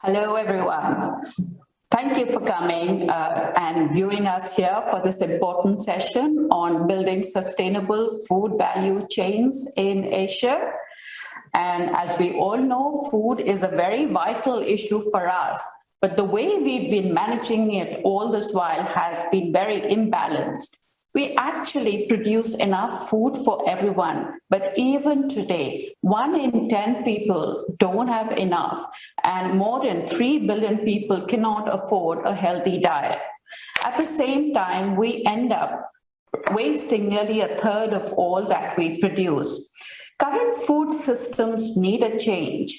Hello, everyone. Thank you for coming and viewing us here for this important session on building sustainable food value chains in Asia. And as we all know, food is a very vital issue for us, but the way we've been managing it all this while has been very imbalanced. We actually produce enough food for everyone, but even today, 1 in 10 people don't have enough, and more than 3 billion people cannot afford a healthy diet. At the same time, we end up wasting nearly a third of all that we produce. Current food systems need a change.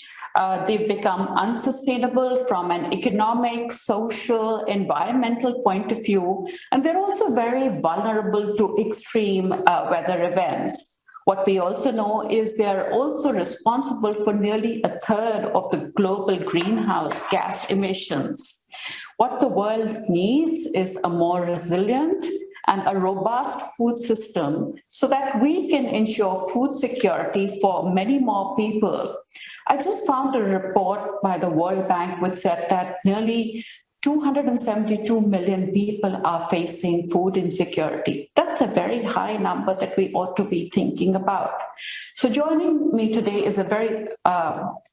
They've become unsustainable from an economic, social, environmental point of view, and they're also very vulnerable to extreme weather events. What we also know is they're also responsible for nearly a third of the global greenhouse gas emissions. What the world needs is a more resilient and a robust food system so that we can ensure food security for many more people. I just found a report by the World Bank which said that nearly 272 million people are facing food insecurity. That's a very high number that we ought to be thinking about. So joining me today is a very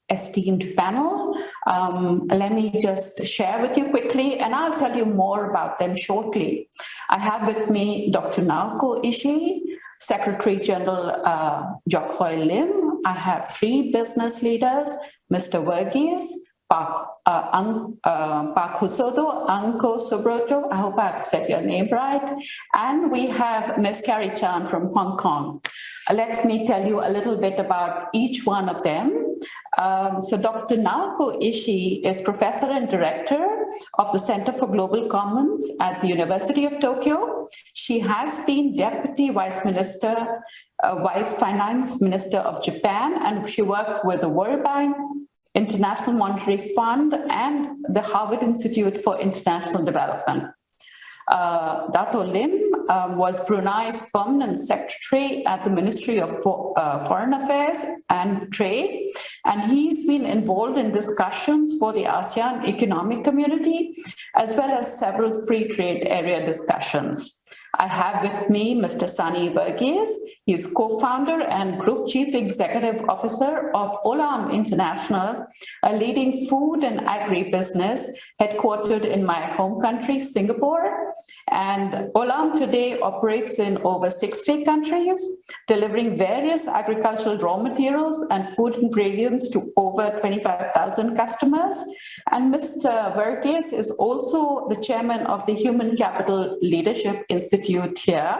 esteemed panel. Let me just share with you quickly, and I'll tell you more about them shortly. I have with me Dr. Naoko Ishii, Secretary General Jok Lim. I have 3 business leaders, Mr. Verghese, Pak Husodo, Anko Subroto, I hope I've said your name right, and we have Ms. Carrie Chan from Hong Kong. Let me tell you a little bit about each one of them. So Dr. Naoko Ishii is Professor and Director of the Center for Global Commons at the University of Tokyo. She has been Deputy Vice Finance Minister of Japan, and she worked with the World Bank, International Monetary Fund, and the Harvard Institute for International Development. Dato Lim was Bruneis Permanent Secretary at the Ministry of Foreign Affairs and Trade, and he's been involved in discussions for the ASEAN Economic Community, as well as several free trade area discussions. I have with me Mr. Sunny Verghese. He is co-founder and Group Chief Executive Officer of Olam International, a leading food and agribusiness headquartered in my home country, Singapore. And Olam today operates in over 60 countries, delivering various agricultural raw materials and food ingredients to over 25,000 customers. And Mr. Verghese is also the chairman of the Human Capital Leadership Institute here.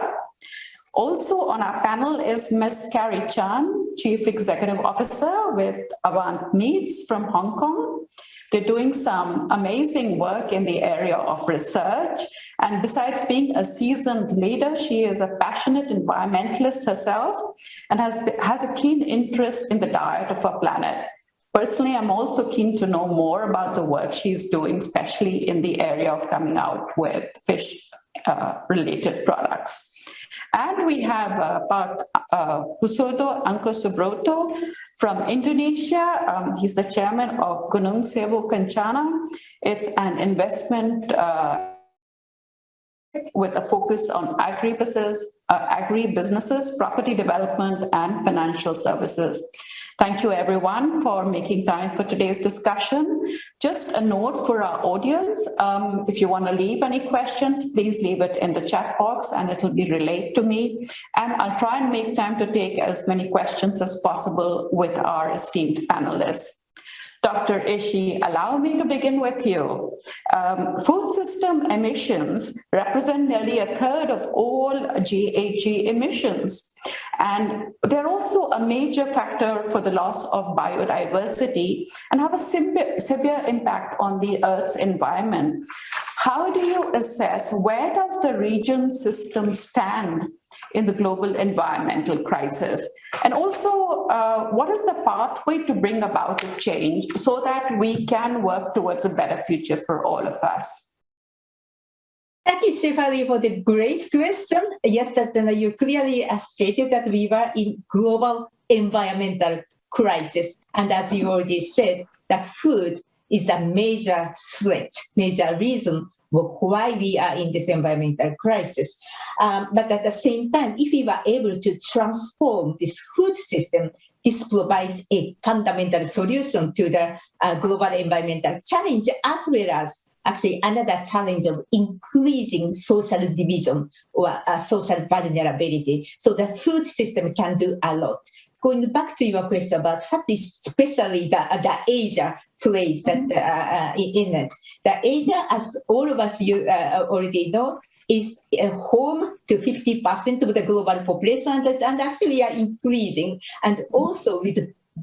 Also on our panel is Ms. Carrie Chan, Chief Executive Officer with Avant Meats from Hong Kong. They're doing some amazing work in the area of research. And besides being a seasoned leader, she is a passionate environmentalist herself and has a keen interest in the diet of our planet. Personally, I'm also keen to know more about the work she's doing, especially in the area of coming out with fish-related products. And we have Pak Husodo Anko Subroto from Indonesia. He's the chairman of Gunung Sewu Kencana. It's an investment with a focus on agribusinesses, property development, and financial services. Thank you, everyone, for making time for today's discussion. Just a note for our audience, if you want to leave any questions, please leave it in the chat box and it will be relayed to me. And I'll try and make time to take as many questions as possible with our esteemed panelists. Dr. Ishii, allow me to begin with you. Food system emissions represent nearly a third of all GHG emissions. And they're also a major factor for the loss of biodiversity and have a severe impact on the Earth's environment. How do you assess where does the region system stand in the global environmental crisis? And also, what is the pathway to bring about a change so that we can work towards a better future for all of us? Thank you, Shefali, for the great question. Yes, that you clearly stated that we were in global environmental crisis. And as you already said, the food is a major threat, major reason why we are in this environmental crisis. But at the same time, if we were able to transform this food system, this provides a fundamental solution to the global environmental challenge, as well as actually another challenge of increasing social division or social vulnerability. So the food system can do a lot. Going back to your question about what is especially the Asia plays that in it. The Asia, as all of us already know, is a home to 50% of the global population, and actually we are increasing, and also with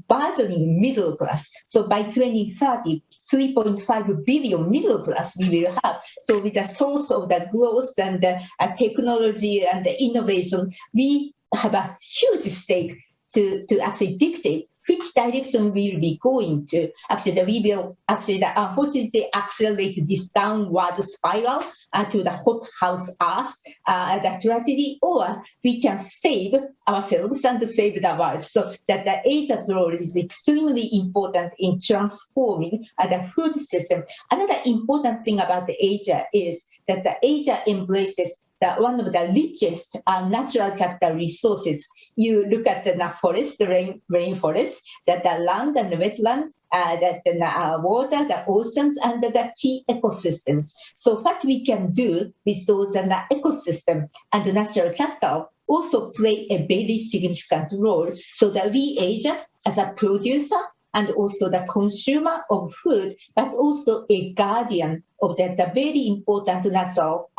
burgeoning middle class. So by 2030, 3.5 billion middle class we will have. So with the source of the growth and the technology and the innovation, we have a huge stake to actually dictate which direction we will be going to. Actually, we will unfortunately accelerate this downward spiral to the hothouse Earth, the tragedy, or we can save ourselves and save the world. So that the Asia's role is extremely important in transforming the food system. Another important thing about Asia is that the Asia embraces one of the richest natural capital resources. You look at the forest, the rainforest, the land and the wetland, the water, the oceans, and the key ecosystems. So what we can do with those ecosystem and the natural capital also play a very significant role, so that we, Asia, as a producer and also the consumer of food, but also a guardian of the very important natural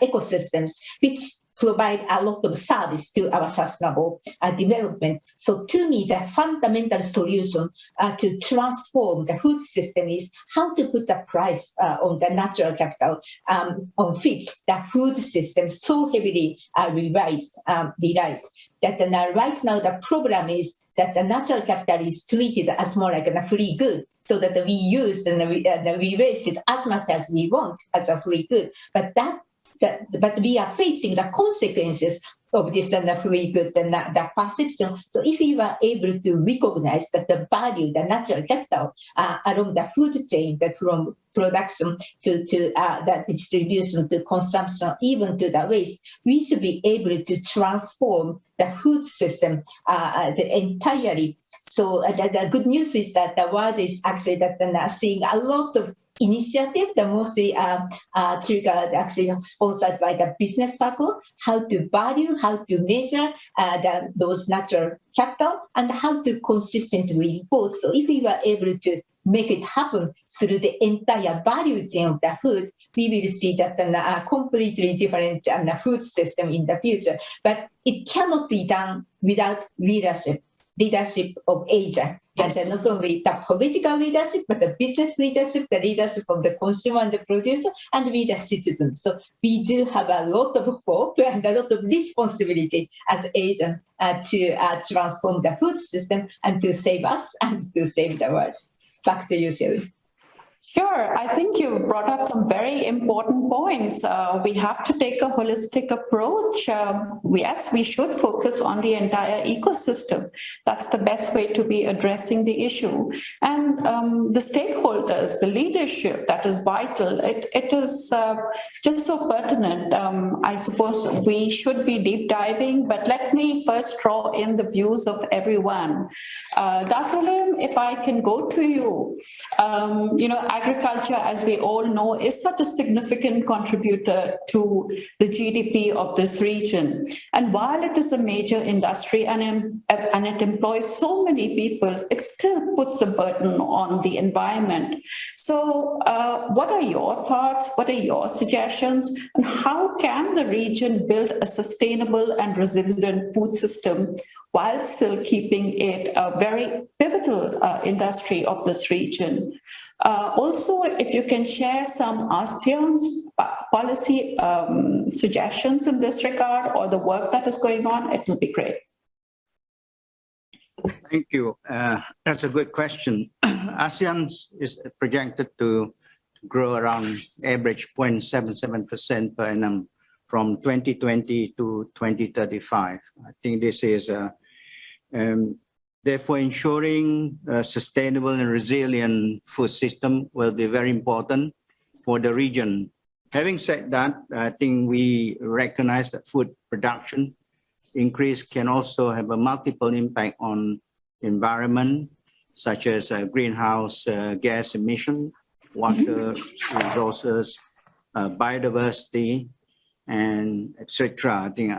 ecosystems, which provide a lot of service to our sustainable development. So to me, the fundamental solution to transform the food system is how to put a price on the natural capital on which the food system so heavily relies. That right now the problem is that the natural capital is treated as more like a free good, so that we use and we waste it as much as we want as a free good. But we are facing the consequences of this free good and the perception. So if we were able to recognize that the value, the natural capital along the food chain, that from production to the distribution to consumption, even to the waste, we should be able to transform the food system entirely. So the good news is that the world is actually seeing a lot of initiative, the mostly actually sponsored by the business circle, how to value, how to measure those natural capital, and how to consistently report. So if we were able to make it happen through the entire value chain of the food, we will see that a completely different food system in the future. But it cannot be done without leadership of Asia. Yes. And not only the political leadership, but the business leadership, the leadership of the consumer and the producer, and we the citizens. So we do have a lot of hope and a lot of responsibility as Asians to transform the food system and to save us and to save the world. Back to you, Sylvie. Sure. I think you brought up some very important points. We have to take a holistic approach. Yes, we should focus on the entire ecosystem. That's the best way to be addressing the issue. And the stakeholders, the leadership, that is vital. It is just so pertinent. I suppose we should be deep diving, but let me first draw in the views of everyone. Dr. Lim, if I can go to you, agriculture, as we all know, is such a significant contributor to the GDP of this region. And while it is a major industry and it employs so many people, it still puts a burden on the environment. So what are your thoughts? What are your suggestions? And how can the region build a sustainable and resilient food system while still keeping it a very pivotal industry of this region? Also, if you can share some ASEAN's policy suggestions in this regard or the work that is going on, it will be great. Thank you. That's a good question. ASEAN is projected to grow around average 0.77% per annum from 2020 to 2035. I think this is Therefore, ensuring a sustainable and resilient food system will be very important for the region. Having said that, I think we recognize that food production increase can also have a multiple impact on environment, such as greenhouse gas emission, water resources, biodiversity, and etc. I think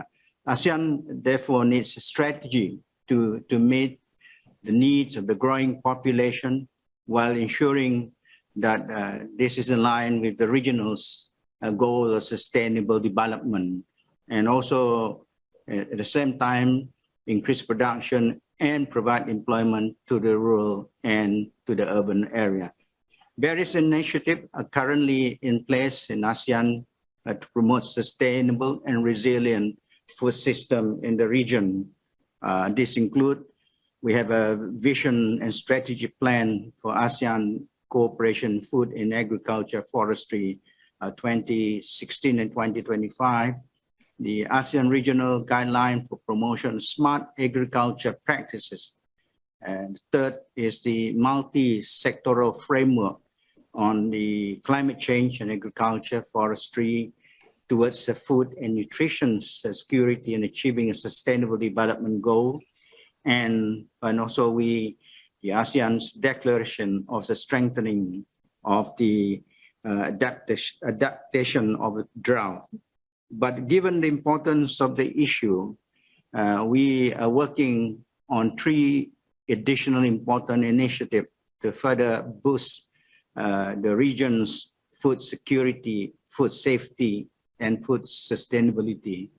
ASEAN therefore needs a strategy to meet the needs of the growing population while ensuring that this is in line with the regional's goal of sustainable development, and also at the same time increase production and provide employment to the rural and to the urban area. Various initiatives are currently in place in ASEAN to promote sustainable and resilient food system in the region. This include, we have a vision and strategy plan for ASEAN cooperation food in agriculture forestry 2016 and 2025, the ASEAN regional guideline for promotion of smart agriculture practices. And third is the multi-sectoral framework on the climate change and agriculture forestry towards food and nutrition security and achieving a sustainable development goal. And also the ASEAN's declaration of the strengthening of the adaptation of drought. But given the importance of the issue, we are working on 3 additional important initiatives to further boost the region's food security, food safety, and food sustainability.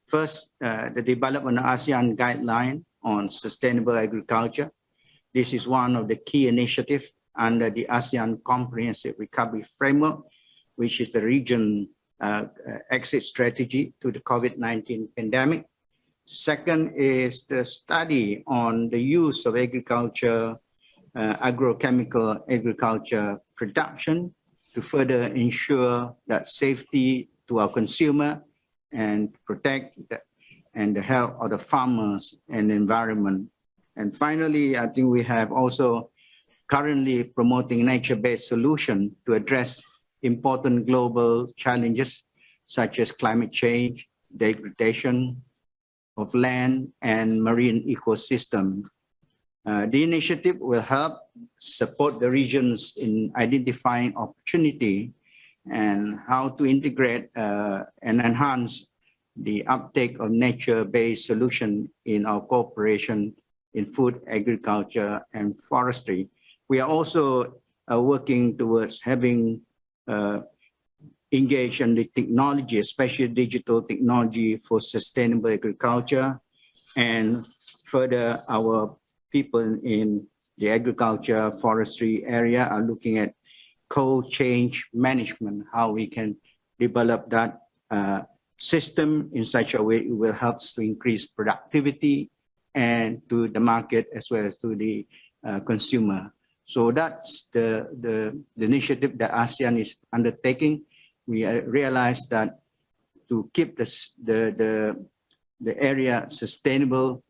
First, the development of ASEAN guideline on sustainable agriculture. This is one of the key initiatives under the ASEAN Comprehensive Recovery Framework, which is the region exit strategy to the COVID-19 pandemic. Second is the study on the use of agriculture, agrochemical agriculture production to further ensure that safety to our consumer and protect the health of the farmers and the environment. And finally, I think we have also currently promoting nature-based solution to address important global challenges such as climate change, degradation of land and marine ecosystem. The initiative will help support the regions in identifying opportunity and how to integrate and enhance the uptake of nature-based solution in our cooperation in food, agriculture, and forestry. We are also working towards having engaged in the technology, especially digital technology for sustainable agriculture, and further our people in the agriculture forestry area are looking at cold change management, how we can develop that system in such a way it will help us to increase productivity and to the market as well as to the consumer. So that's the initiative that ASEAN is undertaking. We realize that to keep the area sustainable,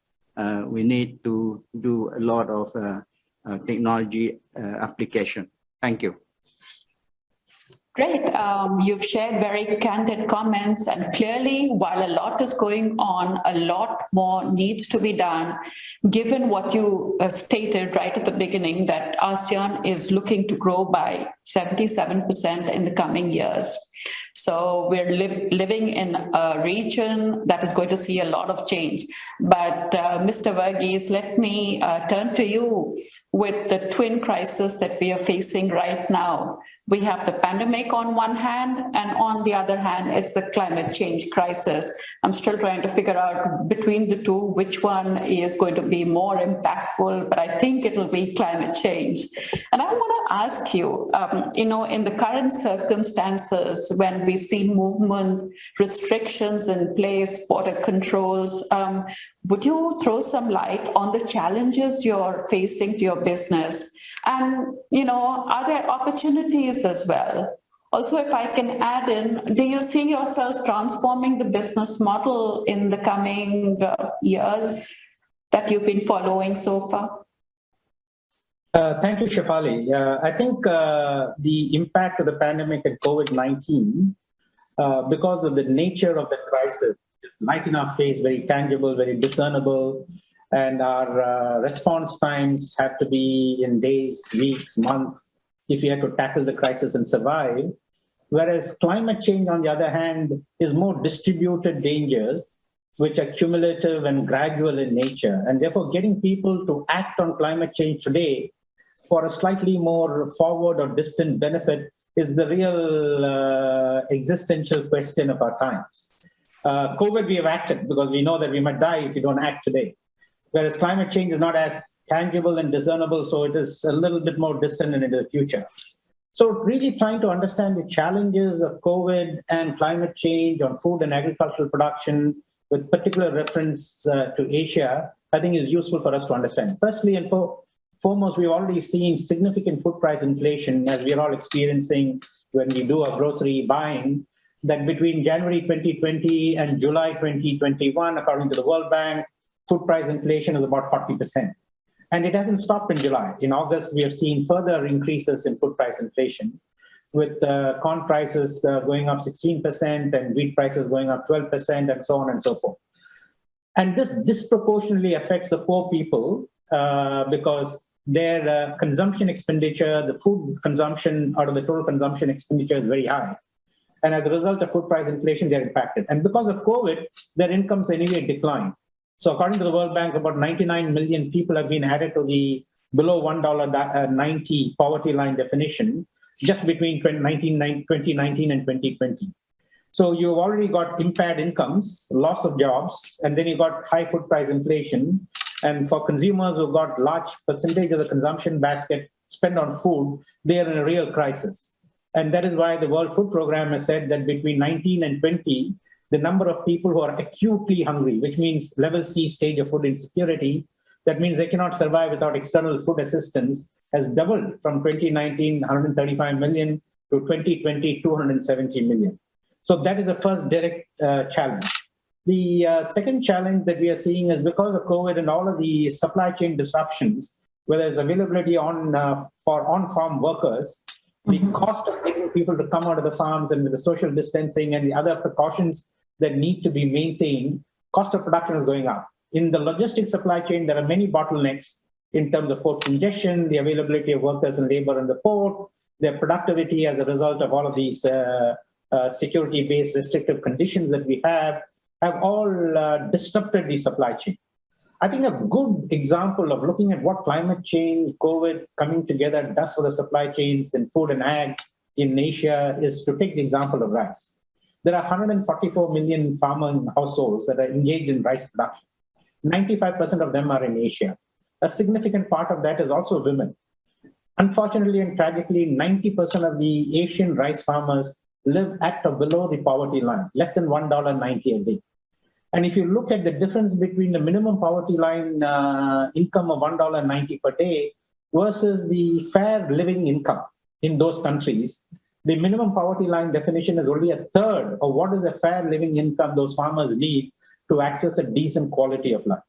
we need to do a lot of technology application. Thank you. Great. You've shared very candid comments, and clearly, while a lot is going on, a lot more needs to be done, given what you stated right at the beginning, that ASEAN is looking to grow by 77% in the coming years. So we're living in a region that is going to see a lot of change. But Mr. Verghese, let me turn to you with the twin crisis that we are facing right now. We have the pandemic on one hand, and on the other hand, it's the climate change crisis. I'm still trying to figure out between the two, which one is going to be more impactful, but I think it'll be climate change. And I want to ask you, in the current circumstances, when we've seen movement restrictions in place, border controls, would you throw some light on the challenges you're facing to your business? And, are there opportunities as well? Also, if I can add in, do you see yourself transforming the business model in the coming years? that you've been following so far? Thank you, Shefali. I think the impact of the pandemic and COVID-19, because of the nature of the crisis, is light in our face, very tangible, very discernible, and our response times have to be in days, weeks, months, if we have to tackle the crisis and survive. Whereas climate change, on the other hand, is more distributed dangers, which are cumulative and gradual in nature. And therefore, getting people to act on climate change today for a slightly more forward or distant benefit is the real existential question of our times. COVID, we have acted because we know that we might die if we don't act today. Whereas climate change is not as tangible and discernible, so it is a little bit more distant and into the future. So really trying to understand the challenges of COVID and climate change on food and agricultural production with particular reference to Asia, I think is useful for us to understand. Firstly and foremost, we've already seen significant food price inflation as we're all experiencing when we do our grocery buying, that between January 2020 and July 2021, according to the World Bank, food price inflation is about 40%. And it hasn't stopped in July. In August, we have seen further increases in food price inflation, with corn prices going up 16% and wheat prices going up 12% and so on and so forth. And this disproportionately affects the poor people because their consumption expenditure, the food consumption out of the total consumption expenditure is very high. And as a result of food price inflation, they're impacted. And because of COVID, their incomes anyway decline. So according to the World Bank, about 99 million people have been added to the below $1.90 poverty line definition just between 2019 and 2020. So you've already got impaired incomes, loss of jobs, and then you got high food price inflation. And for consumers who've got large percentage of the consumption basket spent on food, they are in a real crisis. And that is why the World Food Programme has said that between 19 and 20, the number of people who are acutely hungry, which means level C stage of food insecurity, that means they cannot survive without external food assistance, has doubled from 2019, 135 million, to 2020, 270 million. So that is the first direct challenge. The second challenge that we are seeing is because of COVID and all of the supply chain disruptions, where there's availability for on-farm workers, the cost of getting people to come out of the farms and with the social distancing and the other precautions that need to be maintained, cost of production is going up. In the logistics supply chain, there are many bottlenecks in terms of port congestion, the availability of workers and labor in the port, their productivity as a result of all of these security-based restrictive conditions that we have all disrupted the supply chain. I think a good example of looking at what climate change, COVID coming together does for the supply chains in food and ag in Asia is to take the example of rice. There are 144 million farmer households that are engaged in rice production. 95% of them are in Asia. A significant part of that is also women. Unfortunately and tragically, 90% of the Asian rice farmers live at or below the poverty line, less than $1.90 a day. And if you look at the difference between the minimum poverty line income of $1.90 per day versus the fair living income in those countries, the minimum poverty line definition is only a third of what is the fair living income those farmers need to access a decent quality of life.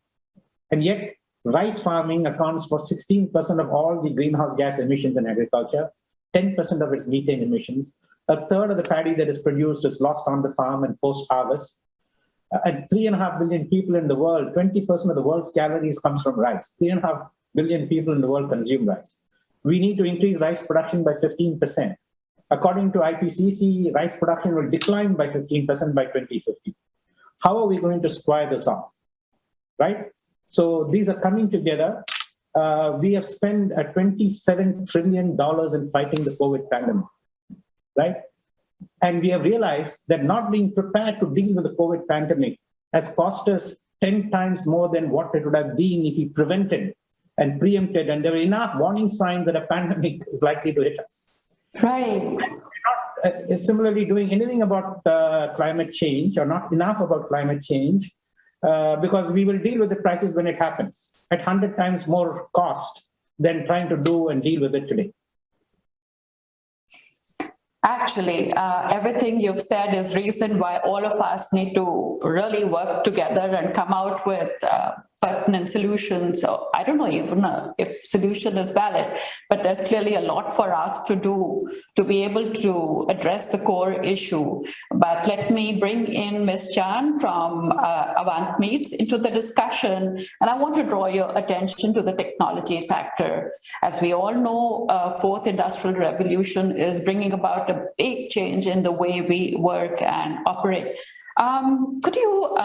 And yet, rice farming accounts for 16% of all the greenhouse gas emissions in agriculture, 10% of its methane emissions. A third of the paddy that is produced is lost on the farm and post-harvest. And 3.5 billion people in the world, 20% of the world's calories comes from rice. 3.5 billion people in the world consume rice. We need to increase rice production by 15%. According to IPCC, rice production will decline by 15% by 2050. How are we going to square this off, right? So these are coming together. We have spent $27 trillion in fighting the COVID pandemic, right? And we have realized that not being prepared to deal with the COVID pandemic has cost us 10 times more than what it would have been if we prevented and preempted, and there were enough warning signs that a pandemic is likely to hit us. Right. We're not similarly doing anything about climate change, or not enough about climate change, because we will deal with the crisis when it happens at 100 times more cost than trying to do and deal with it today. Actually, everything you've said is reason why all of us need to really work together and come out with pertinent solutions. So I don't know even if solution is valid, but there's clearly a lot for us to do to be able to address the core issue. But let me bring in Ms. Chan from Avant Meats into the discussion. And I want to draw your attention to the technology factor. As we all know, fourth industrial revolution is bringing about a big change in the way we work and operate. Could you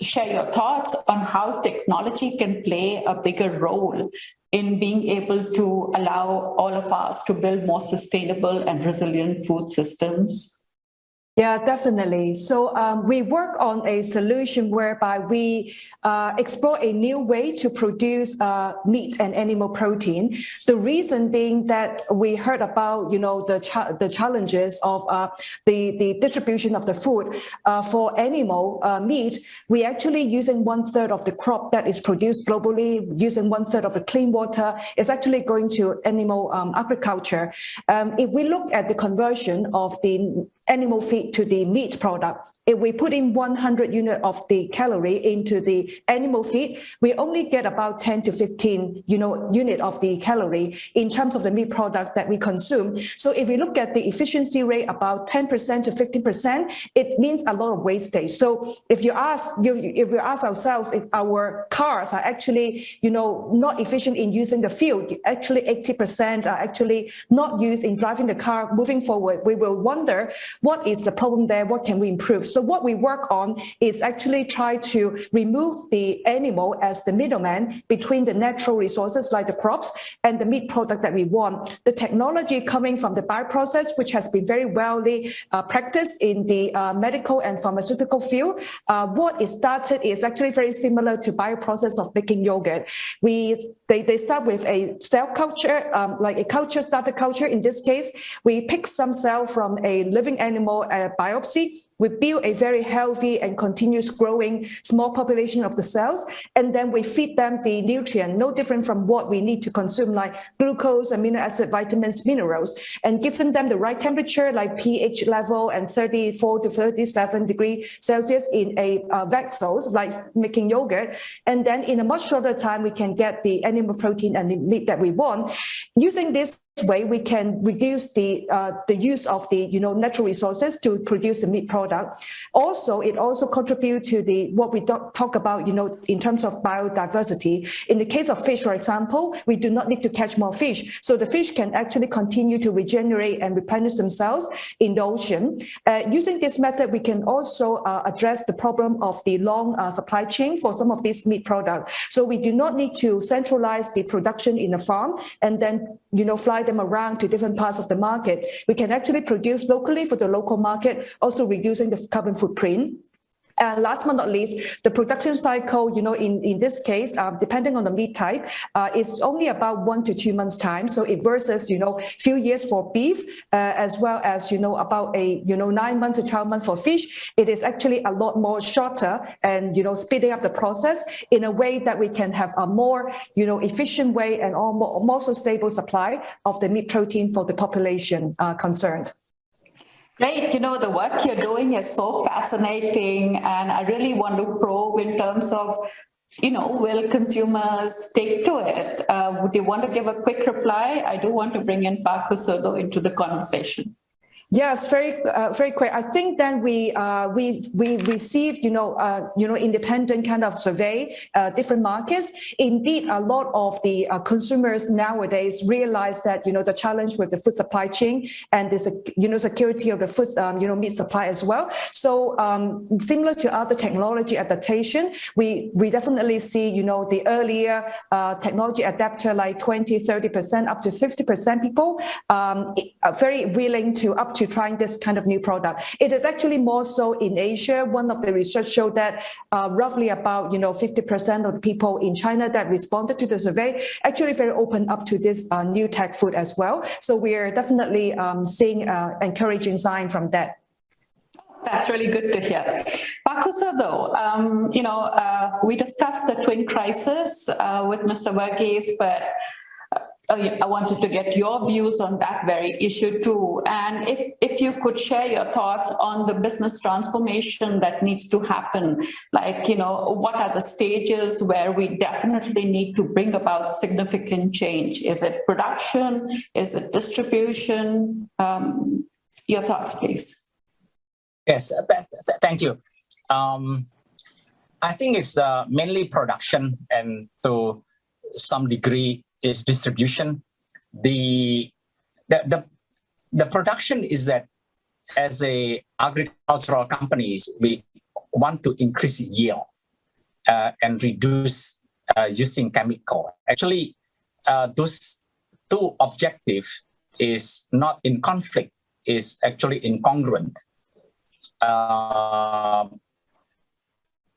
share your thoughts on how technology can play a bigger role in being able to allow all of us to build more sustainable and resilient food systems? Yeah, definitely. So we work on a solution whereby we explore a new way to produce meat and animal protein. The reason being that we heard about, the challenges of the distribution of the food for animal meat. We actually using 1/3 of the crop that is produced globally, using 1/3 of the clean water is actually going to animal agriculture. If we look at the conversion of the animal feed to the meat product, if we put in 100 units of the calorie into the animal feed, we only get about 10 to 15 unit of the calorie in terms of the meat product that we consume. So if we look at the efficiency rate about 10% to 15%, it means a lot of wastage. So if you ask ourselves if our cars are actually not efficient in using the fuel, actually 80% are actually not used in driving the car moving forward, we will wonder what is the problem there, what can we improve? So what we work on is actually try to remove the animal as the middleman between the natural resources like the crops and the meat product that we want. The technology coming from the bioprocess, which has been very widely practiced in the medical and pharmaceutical field, what is started is actually very similar to bioprocess of making yogurt. They start with a cell culture, like a culture, starter culture. In this case, we pick some cell from a living animal biopsy. We build a very healthy and continuous growing small population of the cells, and then we feed them the nutrient, no different from what we need to consume, like glucose, amino acid, vitamins, minerals, and giving them the right temperature, like pH level and 34 to 37 degrees Celsius in a vessels, like making yogurt. And then in a much shorter time, we can get the animal protein and the meat that we want. Using this way, we can reduce the use of the natural resources to produce the meat product. Also, it also contributes to what we talk about in terms of biodiversity. In the case of fish, for example, we do not need to catch more fish, so the fish can actually continue to regenerate and replenish themselves in the ocean. Using this method, we can also address the problem of the long supply chain for some of these meat products. So we do not need to centralize the production in a farm and then fly them around to different parts of the market. We can actually produce locally for the local market, also reducing the carbon footprint. And last but not least, the production cycle, in this case, depending on the meat type, is only about 1 to 2 months time. So it versus, few years for beef, as well as, about a, 9 months to 12 months for fish. It is actually a lot more shorter and, speeding up the process in a way that we can have a more, efficient way and more stable supply of the meat protein for the population concerned. Great. The work you're doing is so fascinating, and I really want to probe in terms of, will consumers take to it? Would you want to give a quick reply? I do want to bring in Pak Kusudo into the conversation. Yes, very quick. I think then we received independent kind of survey different markets. Indeed, a lot of the consumers nowadays realize that the challenge with the food supply chain and the security of the food meat supply as well. So similar to other technology adaptation, we definitely see the earlier technology adapter like 20-30% up to 50% people very willing to up to trying this kind of new product. It is actually more so in Asia. One of the research showed that roughly about 50% of the people in China that responded to the survey actually very open up to this new tech food as well. So we are definitely seeing encouraging sign from that. That's really good to hear. Pak Kusudo, we discussed the twin crisis with Mr. Verghese, but I wanted to get your views on that very issue too. And if you could share your thoughts on the business transformation that needs to happen, like, what are the stages where we definitely need to bring about significant change? Is it production? Is it distribution? Your thoughts, please. Yes, thank you. I think it's mainly production, and to some degree is distribution. The production is that as a agricultural companies, we want to increase yield and reduce using chemical. Actually, those two objectives is not in conflict, is actually incongruent.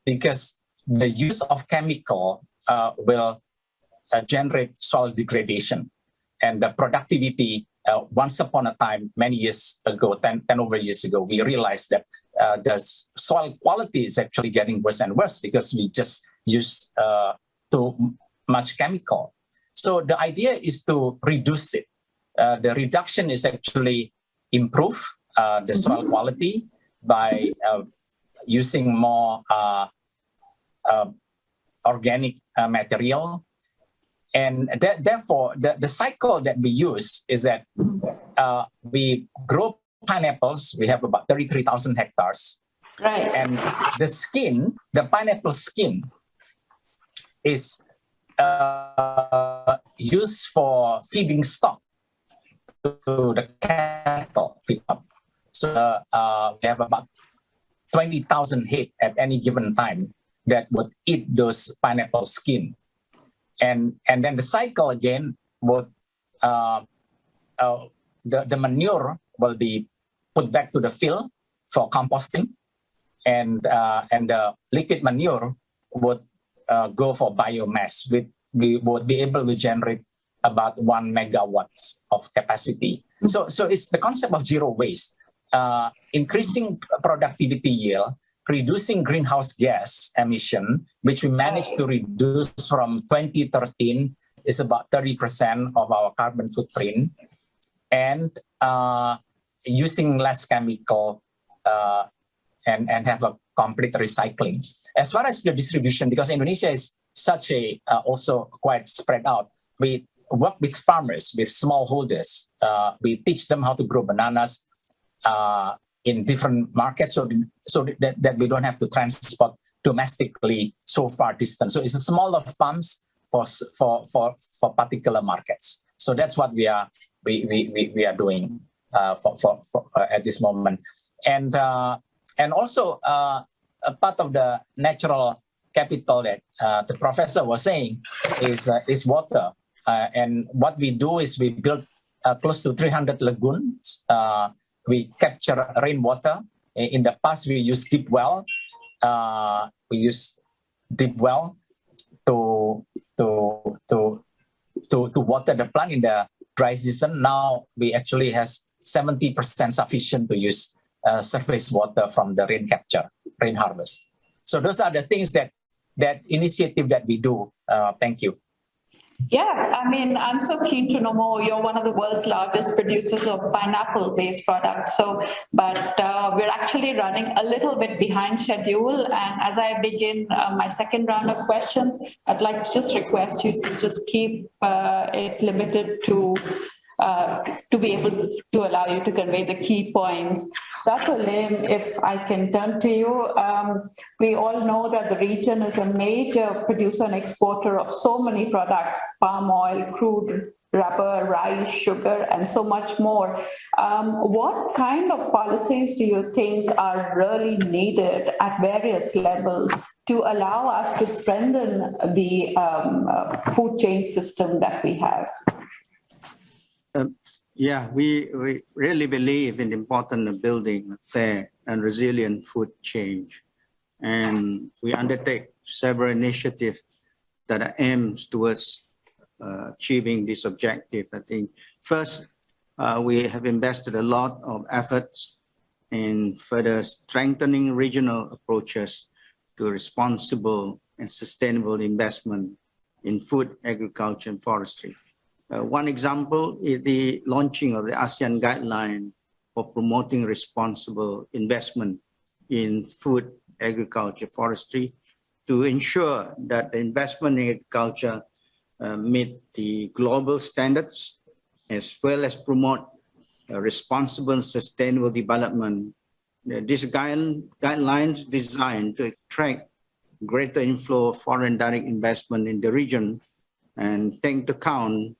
Because the use of chemical will generate soil degradation, and the productivity. Once upon a time, many years ago, 10 over years ago, we realized that the soil quality is actually getting worse and worse because we just use too much chemical. So the idea is to reduce it. The reduction is actually improve the soil quality by using more organic material. And therefore, the cycle that we use is that we grow pineapples. We have about 33,000 hectares. Right. And the pineapple skin is used for feeding stock to the cattle. So we have about 20,000 head at any given time that would eat those pineapple skin. And then the cycle again would, the manure will be put back to the field for composting, and the liquid manure would go for biomass. We would be able to generate about 1 megawatts of capacity. So it's the concept of zero waste, increasing productivity yield, reducing greenhouse gas emission, which we managed to reduce from 2013, is about 30% of our carbon footprint, and using less chemical and have a complete recycling. As far as the distribution, because Indonesia is such a also quite spread out, we work with farmers, with smallholders. We teach them how to grow bananas in different markets, so that we don't have to transport domestically so far distance. So it's a smaller farms for particular markets. So that's what we are doing for at this moment. And also a part of the natural capital that the professor was saying is water. And what we do is we build close to 300 lagoons. We capture rainwater. In the past, we used deep well. We use deep well to water the plant in the dry season. Now we actually has 70% sufficient to use surface water from the rain capture, rain harvest. So those are the things that initiative that we do. Thank you. Yeah, I mean, I'm so keen to know more. You're one of the world's largest producers of pineapple-based products. But we're actually running a little bit behind schedule. And as I begin my second round of questions, I'd like to just request you to just keep it limited to be able to allow you to convey the key points. Dr. Lim, if I can turn to you, we all know that the region is a major producer and exporter of so many products: palm oil, crude, rubber, rice, sugar, and so much more. What kind of policies do you think are really needed at various levels to allow us to strengthen the food chain system that we have? Yeah, we really believe in the importance of building a fair and resilient food chain. And we undertake several initiatives that aims towards achieving this objective. I think first, we have invested a lot of efforts in further strengthening regional approaches to responsible and sustainable investment in food, agriculture, and forestry. One example is the launching of the ASEAN guideline for promoting responsible investment in food, agriculture, forestry to ensure that the investment in agriculture meet the global standards as well as promote responsible and sustainable development. These guidelines designed to attract greater inflow of foreign direct investment in the region and take into account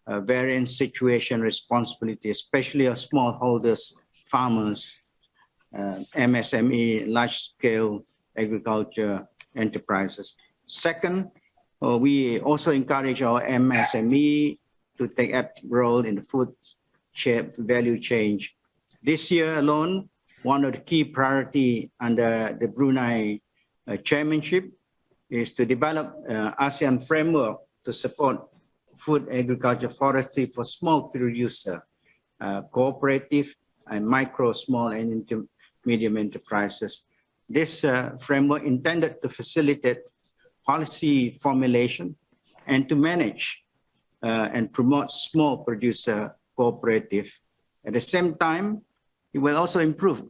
varying situation responsibility, especially of smallholders, farmers, MSME, large-scale agriculture enterprises. Second, we also encourage our MSME to take active role in the food value chain. This year alone, one of the key priorities under the Brunei chairmanship is to develop ASEAN framework to support food, agriculture, forestry for small producer, cooperative, and micro, small, and medium enterprises. This framework intended to facilitate policy formulation and to manage and promote small producer cooperative. At the same time, it will also improve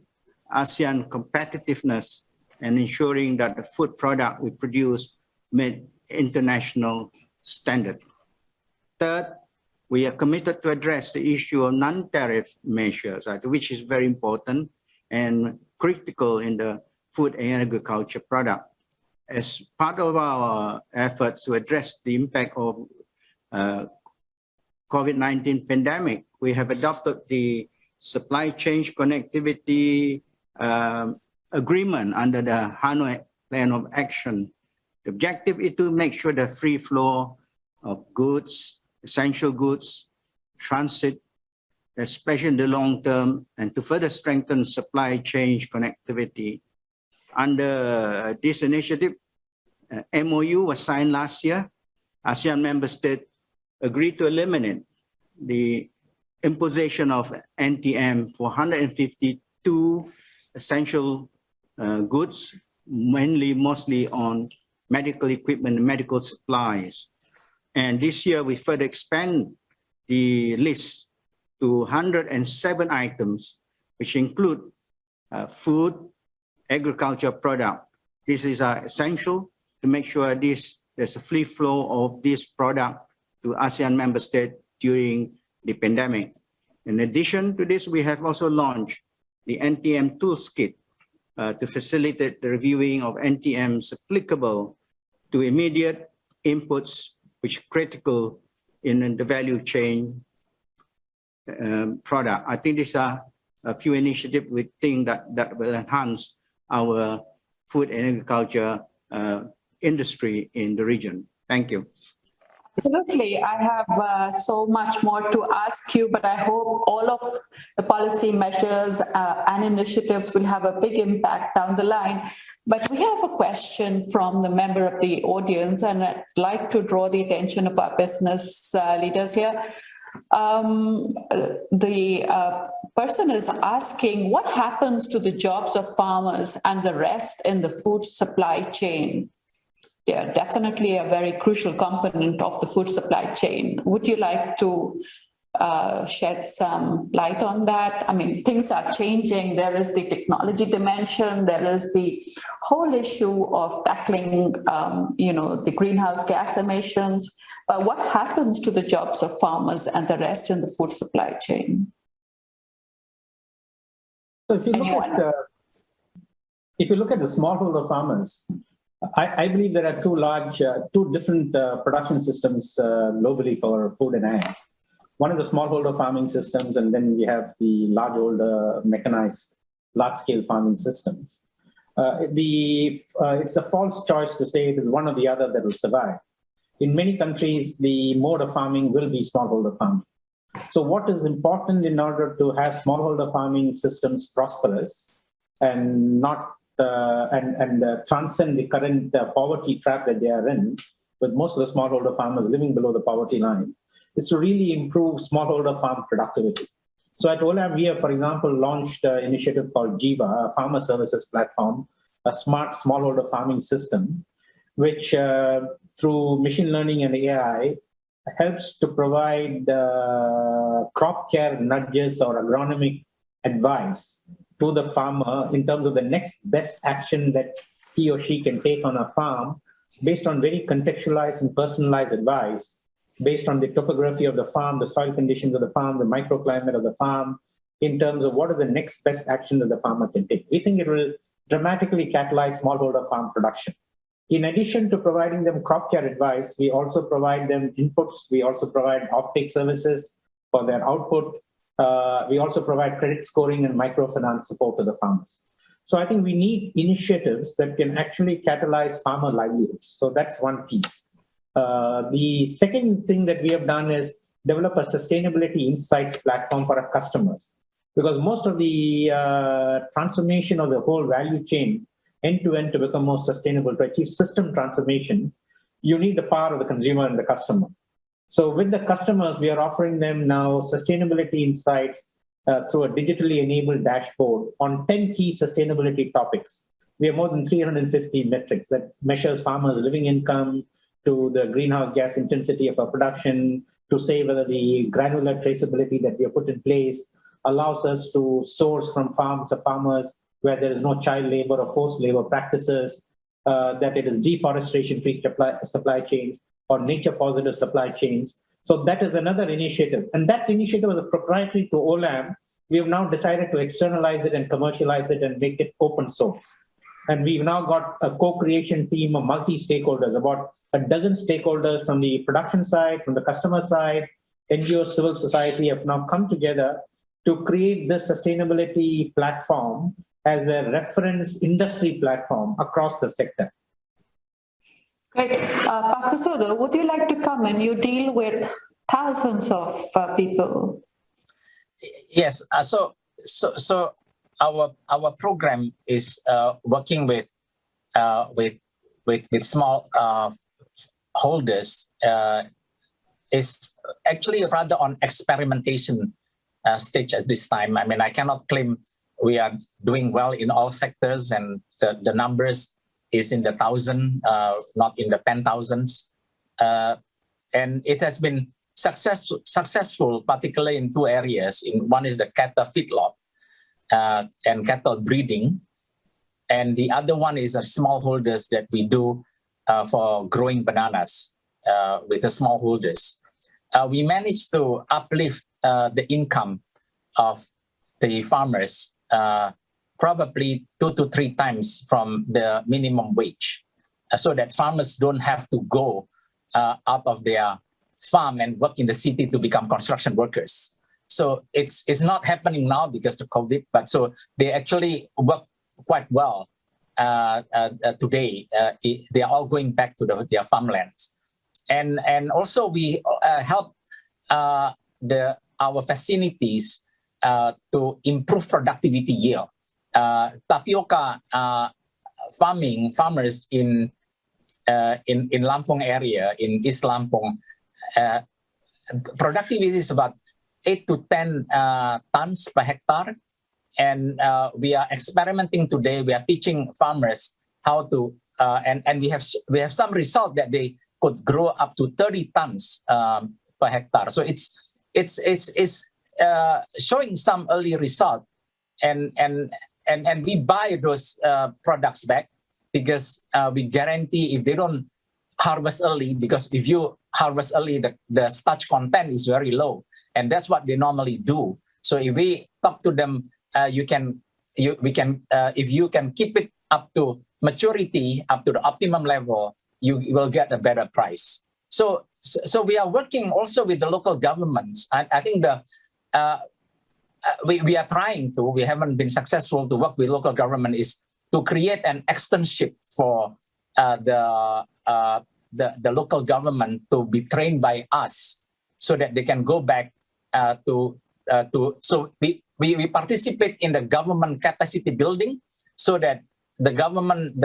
ASEAN competitiveness and ensuring that the food product we produce meet international standard. Third, we are committed to address the issue of non-tariff measures, which is very important and critical in the food and agriculture product. As part of our efforts to address the impact of COVID-19 pandemic, we have adopted the supply chain connectivity agreement under the Hanoi Plan of Action. The objective is to make sure the free flow of goods, essential goods, transit, especially in the long term, and to further strengthen supply chain connectivity. Under this initiative, MOU was signed last year. ASEAN member states agreed to eliminate the imposition of NTM for 152 essential goods, mostly on medical equipment and medical supplies. And this year, we further expand the list to 107 items, which include food, agriculture product. This is essential to make sure there's a free flow of this product to ASEAN member states during the pandemic. In addition to this, we have also launched the NTM Toolkit to facilitate the reviewing of NTMs applicable to immediate inputs which are critical in the value chain product. I think these are a few initiatives we think that will enhance our food and agriculture industry in the region. Thank you. Absolutely. I have so much more to ask you, but I hope all of the policy measures and initiatives will have a big impact down the line. But we have a question from the member of the audience, and I'd like to draw the attention of our business leaders here. The person is asking, what happens to the jobs of farmers and the rest in the food supply chain? They're definitely a very crucial component of the food supply chain. Would you like to shed some light on that? I mean, things are changing. There is the technology dimension. There is the whole issue of tackling, the greenhouse gas emissions. What happens to the jobs of farmers and the rest in the food supply chain? So if you look at the smallholder farmers, I believe there are two different production systems globally for food and ag. One is the smallholder farming systems, and then we have the largeholder mechanized large-scale farming systems. It's a false choice to say it is one or the other that will survive. In many countries, the mode of farming will be smallholder farming. So what is important in order to have smallholder farming systems prosperous and not transcend the current poverty trap that they are in, with most of the smallholder farmers living below the poverty line, is to really improve smallholder farm productivity. So at Olam, we have, for example, launched an initiative called Jiva, a farmer services platform, a smart smallholder farming system, which through machine learning and AI helps to provide crop care nudges or agronomic advice to the farmer in terms of the next best action that he or she can take on a farm based on very contextualized and personalized advice based on the topography of the farm, the soil conditions of the farm, the microclimate of the farm, in terms of what is the next best action that the farmer can take. We think it will dramatically catalyze smallholder farm production. In addition to providing them crop care advice, we also provide them inputs. We also provide offtake services for their output. We also provide credit scoring and microfinance support to the farmers. So I think we need initiatives that can actually catalyze farmer livelihoods. So that's one piece. The second thing that we have done is develop a sustainability insights platform for our customers, because most of the transformation of the whole value chain end-to-end to become more sustainable, to achieve system transformation, you need the power of the consumer and the customer. So with the customers, we are offering them now sustainability insights through a digitally enabled dashboard on 10 key sustainability topics. We have more than 350 metrics that measures farmers' living income, to the greenhouse gas intensity of our production, to say whether the granular traceability that we have put in place allows us to source from farms or farmers where there is no child labor or forced labor practices, that it is deforestation-free supply chains or nature-positive supply chains. So that is another initiative. And that initiative is a proprietary to OLAM. We have now decided to externalize it and commercialize it and make it open source. And we've now got a co-creation team of multi-stakeholders, about a dozen stakeholders from the production side, from the customer side, NGO, civil society have now come together to create this sustainability platform as a reference industry platform across the sector. Great. Pak Kusudo, would you like to comment? You deal with thousands of people. Yes. So our program is working with small holders. Is actually rather on experimentation stage at this time. I mean, I cannot claim we are doing well in all sectors, and the numbers is in the thousand, not in the 10,000s. And it has been successful, particularly in two areas. One is the cattle feedlot and cattle breeding, and the other one is smallholders that we do for growing bananas with the smallholders. We managed to uplift the income of the farmers probably 2 to 3 times from the minimum wage, so that farmers don't have to go out of their farm and work in the city to become construction workers. So it's not happening now because of COVID, but so they actually work quite well today. They are all going back to their farmlands. And also we help our facilities to improve productivity yield. Tapioca farmers in Lampung area, in East Lampung, productivity is about 8 to 10 tons per hectare. And we are experimenting today. We are teaching farmers how to, and we have some result that they could grow up to 30 tons per hectare. So it's showing some early result, and we buy those products back because we guarantee if they don't harvest early, because if you harvest early, the starch content is very low, and that's what they normally do. So if we talk to them, if you can keep it up to maturity, up to the optimum level, you will get a better price. So we are working also with the local governments. I think we are trying to. We haven't been successful to work with local government. Is to create an externship for the local government to be trained by us, so that they can go back to. So we participate in the government capacity building, so that the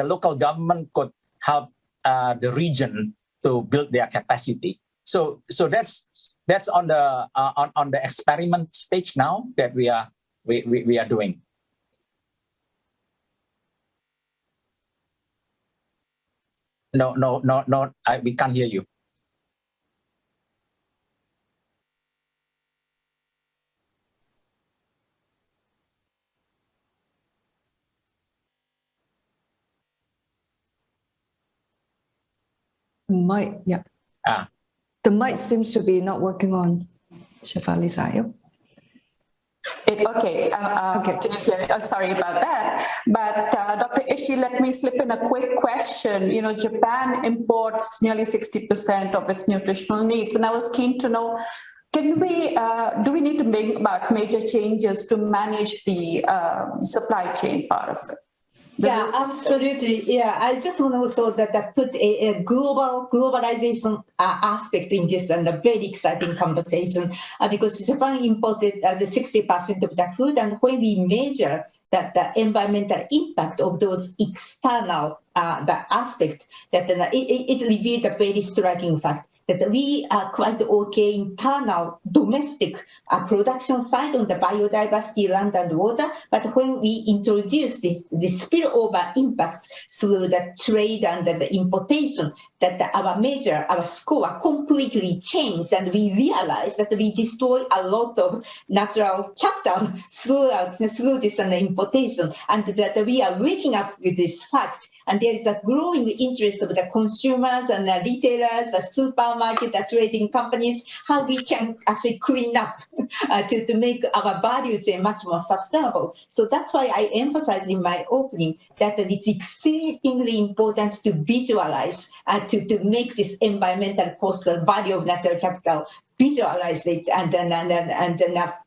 local government could help the region to build their capacity. So that's on the experiment stage now that we are doing. No. We can't hear you. Mic, yeah. The mic seems to be not working on Shefali's side. Okay. Sorry about that. But Dr. Ishii, let me slip in a quick question. You know, Japan imports nearly 60% of its nutritional needs, and I was keen to know, do we need to make about major changes to manage the supply chain part of it? Yeah, absolutely. Yeah, I just want to also that put a globalization aspect in this and a very exciting conversation because Japan imported the 60% of the food, and when we measure that the environmental impact of those external the aspect, that it revealed a very striking fact that we are quite okay internal domestic production side on the biodiversity, land and water, but when we introduce the spillover impacts through the trade and the importation, that our score completely changed, and we realize that we destroy a lot of natural capital through this and the importation, and that we are waking up with this fact. And there is a growing interest of the consumers and the retailers, the supermarket, the trading companies, how we can actually clean up to make our value chain much more sustainable. So that's why I emphasized in my opening that it's extremely important to visualize, to make this environmental cost and value of natural capital, visualize it and then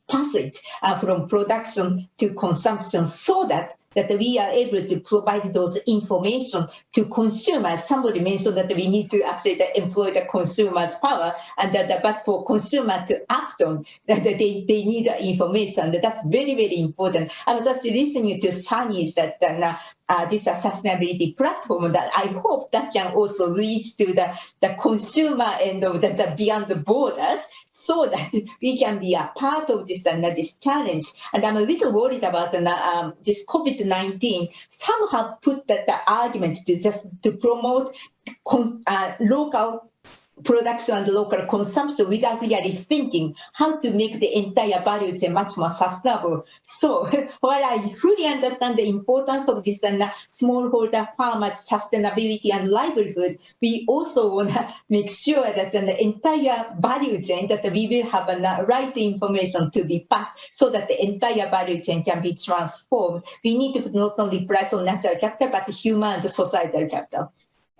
pass it from production to consumption so that we are able to provide those information to consumers. Somebody mentioned that we need to actually employ the consumer's power, and but for consumer to act on, that they need the information. That's very, very important. I was just listening to Sunny's that this sustainability platform that I hope that can also reach to the consumer end of the beyond the borders, so that we can be a part of this this challenge. And I'm a little worried about this COVID-19. Some have put the argument to promote local production and local consumption without really thinking how to make the entire value chain much more sustainable. So while I fully understand the importance of this and smallholder farmers' sustainability and livelihood, we also want to make sure that the entire value chain, that we will have the right information to be passed so that the entire value chain can be transformed. We need to not only price on natural capital, but human and societal capital.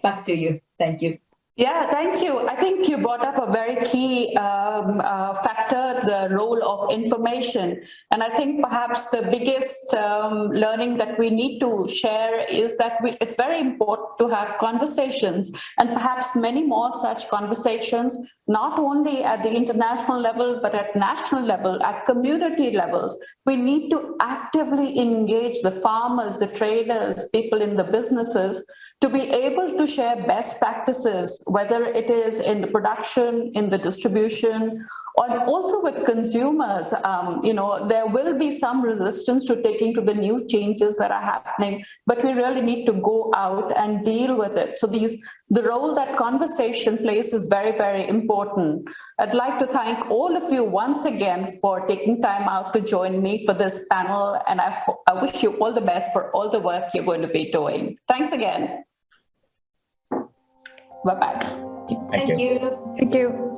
Back to you. Thank you. Yeah, thank you. I think you brought up a very key factor, the role of information. And I think perhaps the biggest learning that we need to share is that it's very important to have conversations, and perhaps many more such conversations, not only at the international level, but at national level, at community levels. We need to actively engage the farmers, the traders, people in the businesses, to be able to share best practices, whether it is in the production, in the distribution, or also with consumers. There will be some resistance to taking to the new changes that are happening, but we really need to go out and deal with it. So the role that conversation plays is very, very important. I'd like to thank all of you once again for taking time out to join me for this panel, and I wish you all the best for all the work you're going to be doing. Thanks again. Bye-bye. Thank you. Thank you.